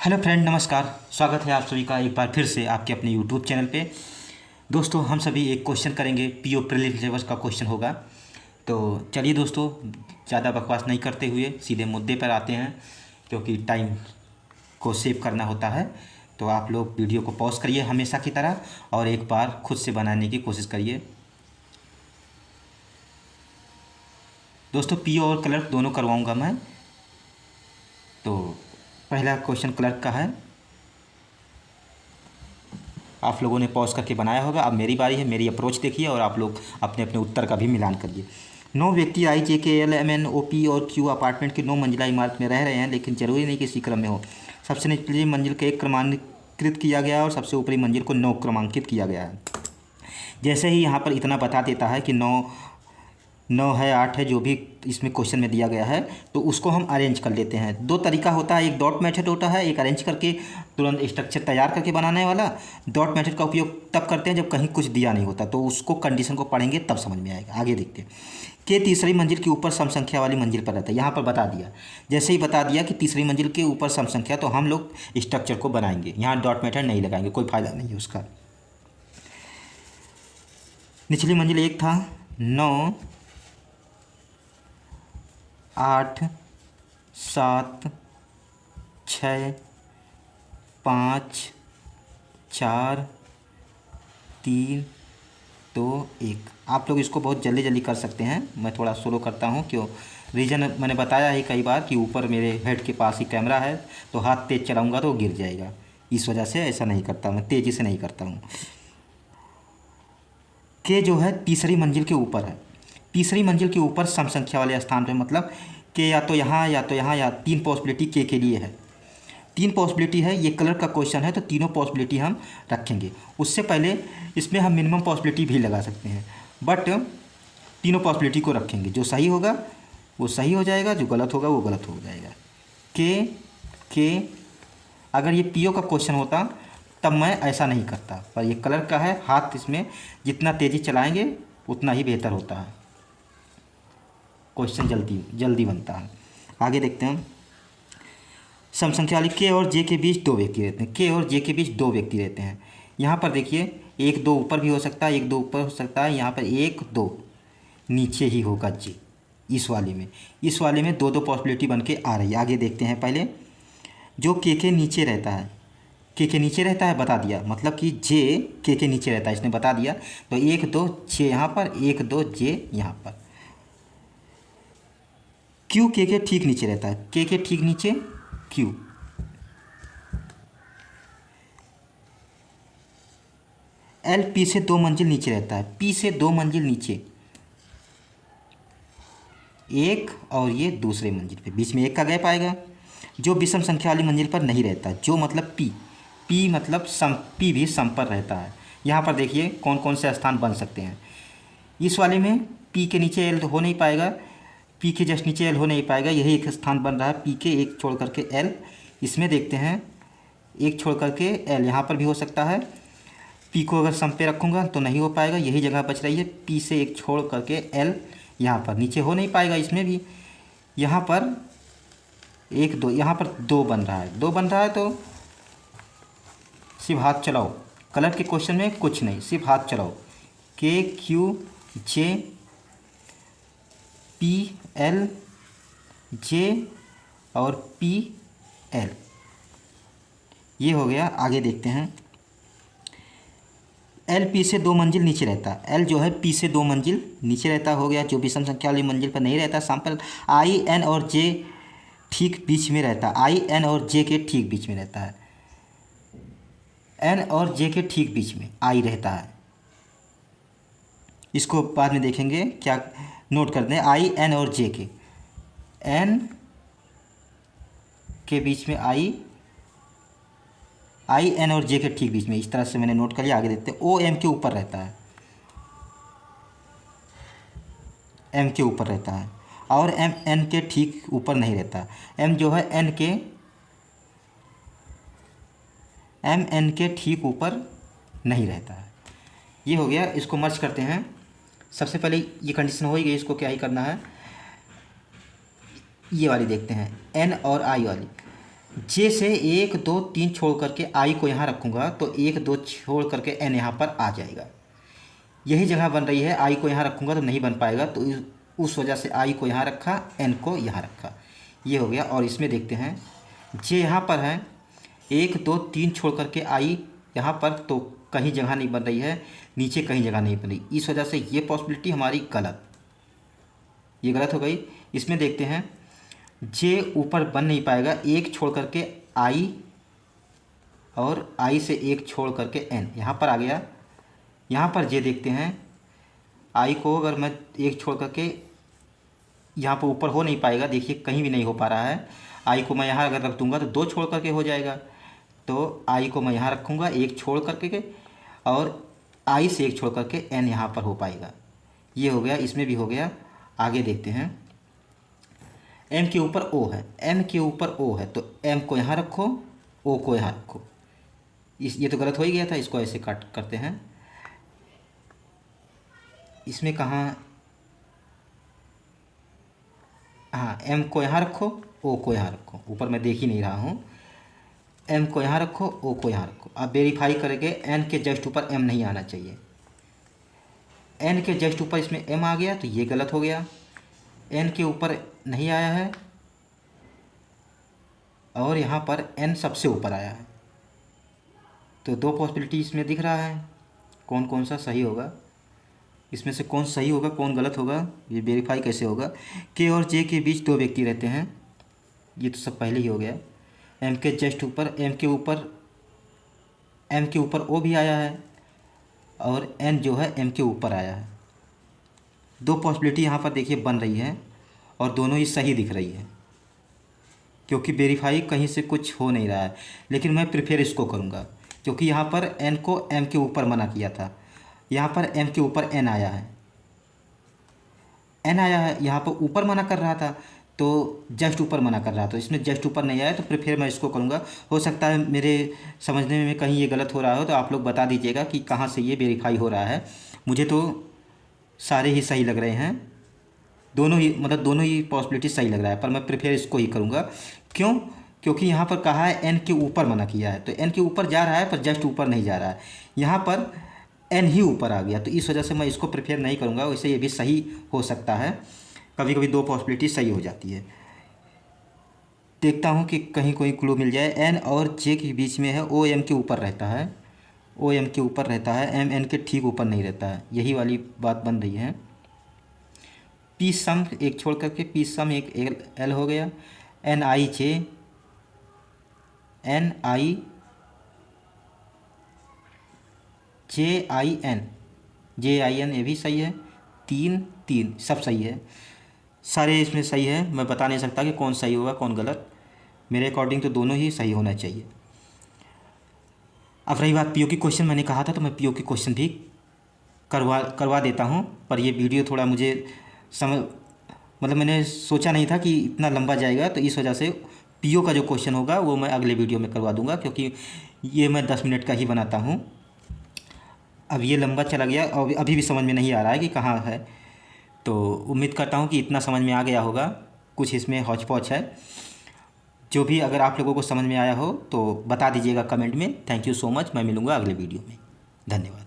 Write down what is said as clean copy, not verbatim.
Hello friend, नमस्कार। स्वागत है आप सभी का एक बार फिर से आपके अपने यूट्यूब चैनल पे। दोस्तों, हम सभी एक क्वेश्चन करेंगे। पीओ प्रीलिम्स लेवल का क्वेश्चन होगा। तो चलिए दोस्तों, ज़्यादा बकवास नहीं करते हुए सीधे मुद्दे पर आते हैं, क्योंकि टाइम को सेव करना होता है। तो आप लोग वीडियो को पॉज करिए हमेशा की तरह और एक बार खुद से बनाने की कोशिश करिए। दोस्तों, पीओ और क्लर्क दोनों करवाऊँगा मैं। तो पहला क्वेश्चन क्लर्क का है। आप लोगों ने पॉज करके बनाया होगा। अब मेरी बारी है। मेरी अप्रोच देखिए और आप लोग अपने अपने उत्तर का भी मिलान करिए। 9 व्यक्ति IJKL MN OP और Q अपार्टमेंट की 9 मंजिला इमारत में रह रहे हैं, लेकिन जरूरी नहीं कि इसी क्रम में हो। सबसे निचली मंजिल को 1 क्रमांकित किया गया और सबसे ऊपरी मंजिल को 9 क्रमांकित किया गया है। जैसे ही यहाँ पर इतना बता देता है कि 9 है, 8 है, जो भी इसमें क्वेश्चन में दिया गया है, तो उसको हम अरेंज कर लेते हैं। दो तरीका होता है, एक डॉट मेथड होता है, एक अरेंज करके तुरंत स्ट्रक्चर तैयार करके बनाने वाला। डॉट मेथड का उपयोग तब करते हैं जब कहीं कुछ दिया नहीं होता, तो उसको कंडीशन को पढ़ेंगे तब समझ में आएगा। आगे देखते हैं कि तीसरी मंजिल के ऊपर सम संख्या वाली मंजिल पर रहता है। यहाँ पर बता दिया, जैसे ही बता दिया कि तीसरी मंजिल के ऊपर सम संख्या, तो हम लोग स्ट्रक्चर को बनाएंगे। यहाँ डॉट मेथड नहीं लगाएंगे, कोई फायदा नहीं है उसका। निचली मंजिल 1 था, 9 8 7 6 5 4 3 2 1। आप लोग इसको बहुत जल्दी जल्दी कर सकते हैं। मैं थोड़ा स्लो करता हूँ, क्यों? रीज़न मैंने बताया है कई बार कि ऊपर मेरे हेड के पास ही कैमरा है, तो हाथ तेज़ चलाऊँगा तो गिर जाएगा। इस वजह से ऐसा नहीं करता, मैं तेज़ी से नहीं करता हूँ। के जो है तीसरी मंजिल के ऊपर है। तीसरी मंजिल के ऊपर सम संख्या वाले स्थान पे, मतलब के या तो यहाँ या तो यहाँ, या 3 पॉसिबिलिटी के लिए है। 3 पॉसिबिलिटी है। ये कलर का क्वेश्चन है, तो तीनों पॉसिबिलिटी हम रखेंगे। उससे पहले इसमें हम मिनिमम पॉसिबिलिटी भी लगा सकते हैं, बट तीनों पॉसिबिलिटी को रखेंगे। जो सही होगा वो सही हो जाएगा, जो गलत होगा वो गलत हो जाएगा। के अगर ये पीओ का क्वेश्चन होता तब मैं ऐसा नहीं करता, पर ये कलर का है। हाथ इसमें जितना तेज़ी चलाएंगे उतना ही बेहतर होता है, क्वेश्चन जल्दी जल्दी बनता है। आगे देखते हैं। सम संख्या वाली के और जे के बीच 2 व्यक्ति रहते हैं। के और जे के बीच 2 व्यक्ति रहते हैं। यहाँ पर देखिए, 1 2 ऊपर भी हो सकता है, 1 2 ऊपर हो सकता है। यहाँ पर 1 2 नीचे ही होगा जे। इस वाले में 2 2 पॉसिबिलिटी बन के आ रही है। आगे देखते हैं। पहले जो के नीचे रहता है, के नीचे रहता है बता दिया, मतलब कि जे के नीचे रहता है, इसने बता दिया। तो 1 2 जे यहाँ पर, 1 2 जे यहाँ पर। क्यू के ठीक नीचे रहता है, के ठीक नीचे क्यू। एल पी से 2 मंजिल नीचे रहता है, पी से 2 मंजिल नीचे, एक और ये दूसरे मंजिल पे, बीच में 1 का गैप आएगा। जो विषम संख्या वाली मंजिल पर नहीं रहता, जो मतलब पी मतलब पी भी सम पर रहता है। यहाँ पर देखिए कौन कौन से स्थान बन सकते हैं। इस वाले में पी के नीचे एल हो नहीं पाएगा, पी के जस्ट नीचे एल हो नहीं पाएगा, यही एक स्थान बन रहा है। पी के एक छोड़ करके एल, इसमें देखते हैं 1 छोड़ करके एल, यहाँ पर भी हो सकता है। पी को अगर सम पे रखूँगा तो नहीं हो पाएगा, यही जगह बच रही है। पी से 1 छोड़ करके एल, यहाँ पर नीचे हो नहीं पाएगा, इसमें भी। यहाँ पर 1 2, यहाँ पर 2 बन रहा है, 2 बन रहा है, तो सिर्फ हाथ चलाओ। कलर के क्वेश्चन में कुछ नहीं, सिर्फ हाथ चलाओ। के Q J P L J और पी एल, ये हो गया। आगे देखते हैं। एल पी से 2 मंजिल नीचे रहता है। एल जो है पी से 2 मंजिल नीचे रहता, हो गया। जो विषम संख्या वाली मंजिल पर नहीं रहता, सैंपल आई एन और जे ठीक बीच में रहता है। आई एन और जे के ठीक बीच में रहता है। एन और जे के ठीक बीच में आई रहता है। इसको बाद में देखेंगे, क्या नोट कर दें। आई एन और जे के, एन के बीच में आई एन और जे के ठीक बीच में, इस तरह से मैंने नोट कर लिया। आगे देखते हैं। ओ एम के ऊपर रहता है, एम के ऊपर रहता है, और एम एन के ठीक ऊपर नहीं रहता। एम जो है एन के ठीक ऊपर नहीं रहता है। ये हो गया। इसको मर्ज करते हैं। सबसे पहले ये कंडीशन हो ही गई, इसको क्या ही करना है, ये वाली देखते हैं, एन और आई वाली। जे से 1 2 3 छोड़ करके आई को यहाँ रखूँगा तो 1 2 छोड़ करके एन यहाँ पर आ जाएगा। यही जगह बन रही है, आई को यहाँ रखूँगा तो नहीं बन पाएगा, तो उस वजह से आई को यहाँ रखा, एन को यहाँ रखा, ये हो गया। और इसमें देखते हैं जे यहाँ पर है 1 2 3 छोड़ करके आई यहाँ पर, तो कहीं जगह नहीं बन रही है, नीचे कहीं जगह नहीं बन रही, इस वजह से ये पॉसिबिलिटी हमारी गलत, ये गलत हो गई। इसमें देखते हैं जे ऊपर बन नहीं पाएगा, 1 छोड़ करके आई और आई से 1 छोड़ करके एन यहाँ पर आ गया। यहाँ पर जे देखते हैं आई को अगर मैं 1 छोड़ करके यहाँ पर ऊपर हो नहीं पाएगा, देखिए कहीं भी नहीं हो पा रहा है। आई को मैं यहाँ अगर रख दूँगा तो 2 छोड़ करके हो जाएगा, तो आई को मैं यहाँ रखूँगा 1 छोड़ करके और आई से 1 छोड़ करके एन यहाँ पर हो पाएगा, ये हो गया। इसमें भी हो गया। आगे देखते हैं एम के ऊपर ओ है, एम के ऊपर ओ है, तो एम को यहाँ रखो, ओ को यहाँ रखो, ये तो गलत हो ही गया था, इसको ऐसे काट करते हैं। इसमें कहाँ, हाँ एम को यहाँ रखो, ओ को यहाँ रखो, ऊपर मैं देख ही नहीं रहा हूँ, एम को यहाँ रखो, ओ को यहाँ रखो। अब वेरीफाई करेंगे, एन के जस्ट ऊपर एम नहीं आना चाहिए, एन के जस्ट ऊपर इसमें एम आ गया तो ये गलत हो गया। एन के ऊपर नहीं आया है और यहाँ पर एन सबसे ऊपर आया है, तो 2 पॉसिबिलिटी इसमें दिख रहा है। कौन कौन सा सही होगा, इसमें से कौन सही होगा कौन गलत होगा, ये वेरीफाई कैसे होगा। के और जे के बीच 2 व्यक्ति रहते हैं, ये तो सब पहले ही हो गया। एम के जस्ट ऊपर, एम के ऊपर ओ भी आया है और एन जो है एम के ऊपर आया है। 2 पॉसिबिलिटी यहाँ पर देखिए बन रही है और दोनों ही सही दिख रही है, क्योंकि वेरीफाई कहीं से कुछ हो नहीं रहा है। लेकिन मैं प्रेफर इसको करूँगा, क्योंकि यहाँ पर एन को एम के ऊपर मना किया था, यहाँ पर एम के ऊपर एन आया है, एन आया है, यहाँ पर ऊपर मना कर रहा था तो जस्ट ऊपर मना कर रहा था, इसमें जस्ट ऊपर नहीं आया, तो प्रेफर मैं इसको करूँगा। हो सकता है मेरे समझने में कहीं ये गलत हो रहा हो, तो आप लोग बता दीजिएगा कि कहाँ से ये वेरीफाई हो रहा है। मुझे तो सारे ही सही लग रहे हैं, दोनों ही पॉसिबिलिटी सही लग रहा है, पर मैं प्रेफर इसको ही करूँगा। क्यों? क्योंकि यहाँ पर कहा है एन के ऊपर मना किया है, तो एन के ऊपर जा रहा है पर जस्ट ऊपर नहीं जा रहा है, यहाँ पर एन ही ऊपर आ गया, तो इस वजह से मैं इसको प्रेफर नहीं करूँगा। वैसे ये भी सही हो सकता है, कभी कभी 2 पॉसिबिलिटी सही हो जाती है। देखता हूँ कि कहीं कोई क्लू मिल जाए। एन और जे के बीच में है, ओ एम के ऊपर रहता है, ओ एम के ऊपर रहता है, एम एन के ठीक ऊपर नहीं रहता है, यही वाली बात बन रही है। पी सम 1 छोड़ करके पी सम 1 एल हो गया। N I J, N I J I N, J I N, ये भी सही है। 3 3 सब सही है, सारे इसमें सही है। मैं बता नहीं सकता कि कौन सही होगा कौन गलत, मेरे अकॉर्डिंग तो दोनों ही सही होना चाहिए। अब रही बात पीओ की क्वेश्चन, मैंने कहा था तो मैं पीओ की क्वेश्चन भी करवा देता हूँ, पर ये वीडियो थोड़ा मुझे मैंने सोचा नहीं था कि इतना लंबा जाएगा, तो इस वजह से पीओ का जो क्वेश्चन होगा वो मैं अगले वीडियो में करवा दूंगा, क्योंकि ये मैं 10 मिनट का ही बनाता हूँ। अब ये लंबा चला गया और अभी भी समझ में नहीं आ रहा है कि कहाँ है, तो उम्मीद करता हूँ कि इतना समझ में आ गया होगा। कुछ इसमें हौच पौच है, जो भी अगर आप लोगों को समझ में आया हो तो बता दीजिएगा कमेंट में। थैंक यू सो मच, मैं मिलूँगा अगले वीडियो में। धन्यवाद।